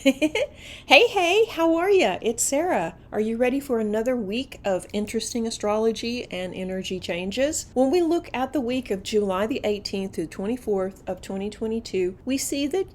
Hey, how are you? It's Sarah. Are you ready for another week of interesting astrology and energy changes? When we look at the week of July the 18th through 24th of 2022, we see that,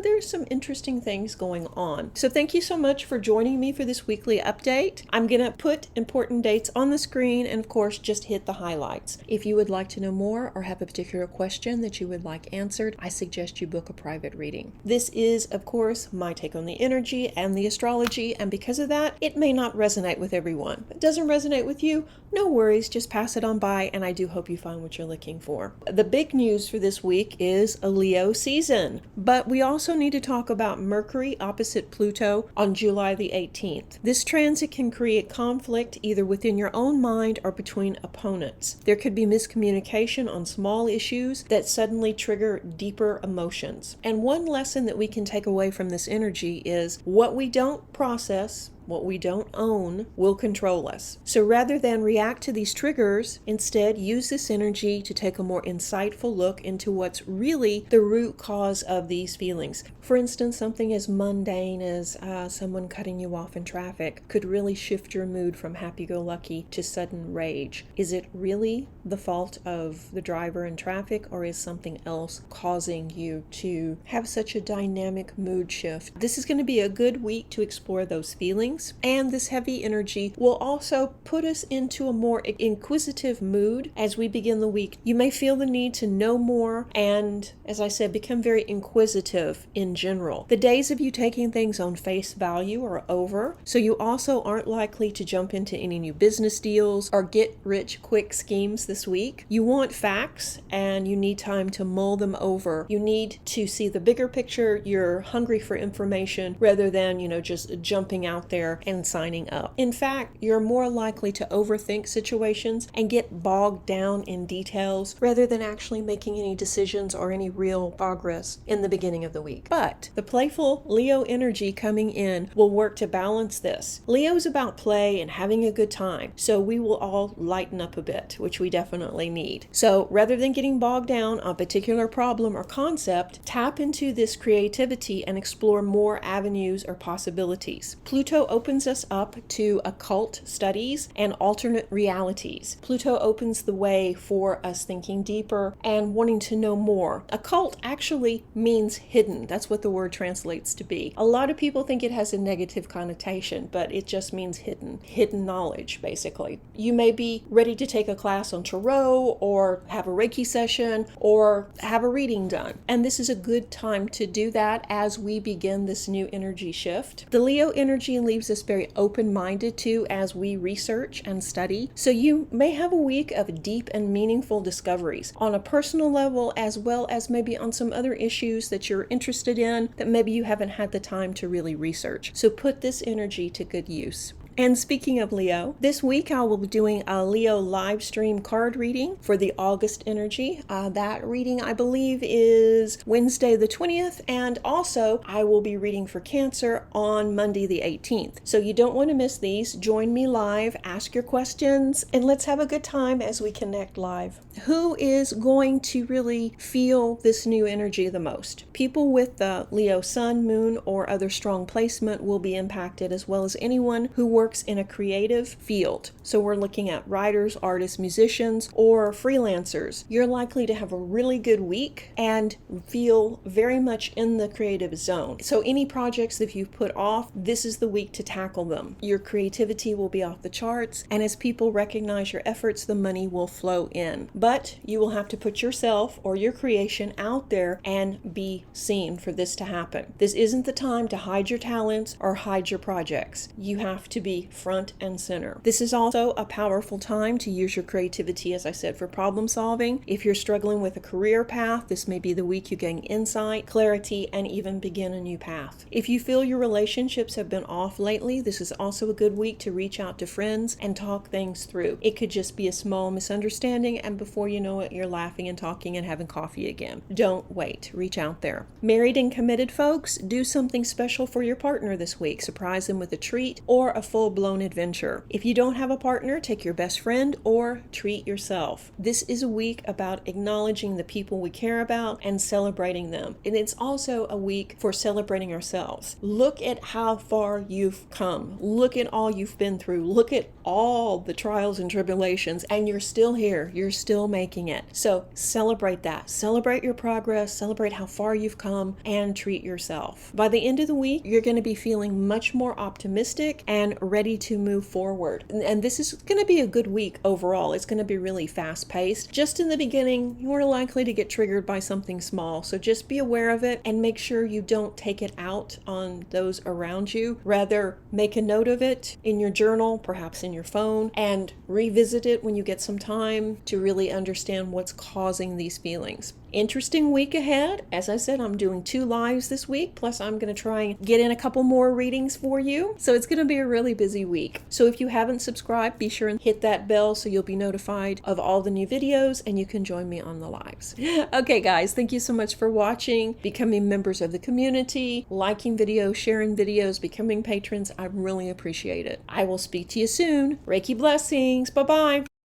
there's some interesting things going on. So thank you so much for joining me for this weekly update. I'm going to put important dates on the screen and, of course, just hit the highlights. If you would like to know more or have a particular question that you would like answered, I suggest you book a private reading. This is, of course, my take on the energy and the astrology, and because of that, it may not resonate with everyone. If it doesn't resonate with you, no worries, just pass it on by, and I do hope you find what you're looking for. The big news for this week is a Leo season, but we also need to talk about Mercury opposite Pluto on July the 18th. This transit can create conflict either within your own mind or between opponents. There could be miscommunication on small issues that suddenly trigger deeper emotions. And one lesson that we can take away from this energy is what we don't process, what we don't own, will control us. So rather than react to these triggers, instead use this energy to take a more insightful look into what's really the root cause of these feelings. For instance, something as mundane as someone cutting you off in traffic could really shift your mood from happy-go-lucky to sudden rage. Is it really the fault of the driver in traffic, or is something else causing you to have such a dynamic mood shift? This is going to be a good week to explore those feelings. And this heavy energy will also put us into a more inquisitive mood as we begin the week. You may feel the need to know more and, as I said, become very inquisitive in general. The days of you taking things on face value are over, so you also aren't likely to jump into any new business deals or get rich quick schemes this week. You want facts and you need time to mull them over. You need to see the bigger picture. You're hungry for information rather than, just jumping out there and signing up. In fact, you're more likely to overthink situations and get bogged down in details rather than actually making any decisions or any real progress in the beginning of the week. But the playful Leo energy coming in will work to balance this. Leo's about play and having a good time, so we will all lighten up a bit, which we definitely need. So rather than getting bogged down on a particular problem or concept, tap into this creativity and explore more avenues or possibilities. Pluto opens us up to occult studies and alternate realities. Pluto opens the way for us thinking deeper and wanting to know more. Occult actually means hidden. That's what the word translates to be. A lot of people think it has a negative connotation, but it just means hidden knowledge, basically. You may be ready to take a class on tarot or have a Reiki session or have a reading done. And this is a good time to do that as we begin this new energy shift. The Leo energy leaves us very open-minded too as we research and study. So you may have a week of deep and meaningful discoveries on a personal level as well as maybe on some other issues that you're interested in that maybe you haven't had the time to really research. So put this energy to good use. And speaking of Leo, this week I will be doing a Leo live stream card reading for the August energy. That reading, I believe, is Wednesday the 20th, and also I will be reading for Cancer on Monday the 18th. So you don't want to miss these. Join me live, ask your questions, and let's have a good time as we connect live. Who is going to really feel this new energy the most? People with the Leo Sun, Moon, or other strong placement will be impacted, as well as anyone who works in a creative field. So we're looking at writers, artists, musicians, or freelancers. You're likely to have a really good week and feel very much in the creative zone. So any projects that you've put off, this is the week to tackle them. Your creativity will be off the charts, and as people recognize your efforts, the money will flow in. But you will have to put yourself or your creation out there and be seen for this to happen. This isn't the time to hide your talents or hide your projects. You have to be front and center. This is also a powerful time to use your creativity, as I said, for problem solving. If you're struggling with a career path, this may be the week you gain insight, clarity, and even begin a new path. If you feel your relationships have been off lately, this is also a good week to reach out to friends and talk things through. It could just be a small misunderstanding, and before you know it, you're laughing and talking and having coffee again. Don't wait. Reach out there. Married and committed folks, do something special for your partner this week. Surprise them with a treat or a full full-blown adventure. If you don't have a partner, take your best friend or treat yourself. This is a week about acknowledging the people we care about and celebrating them. And it's also a week for celebrating ourselves. Look at how far you've come. Look at all you've been through. Look at all the trials and tribulations, and you're still here. You're still making it. So celebrate that. Celebrate your progress. Celebrate how far you've come and treat yourself. By the end of the week, you're going to be feeling much more optimistic and ready to move forward. And this is going to be a good week overall. It's going to be really fast paced. Just in the beginning, you're likely to get triggered by something small. So just be aware of it and make sure you don't take it out on those around you. Rather, make a note of it in your journal, perhaps in your phone, and revisit it when you get some time to really understand what's causing these feelings. Interesting week ahead. As I said, I'm doing 2 lives this week, plus I'm going to try and get in a couple more readings for you. So it's going to be a really busy week. So if you haven't subscribed, be sure and hit that bell so you'll be notified of all the new videos and you can join me on the lives. Okay, guys, thank you so much for watching, becoming members of the community, liking videos, sharing videos, becoming patrons. I really appreciate it. I will speak to you soon. Reiki blessings. Bye-bye.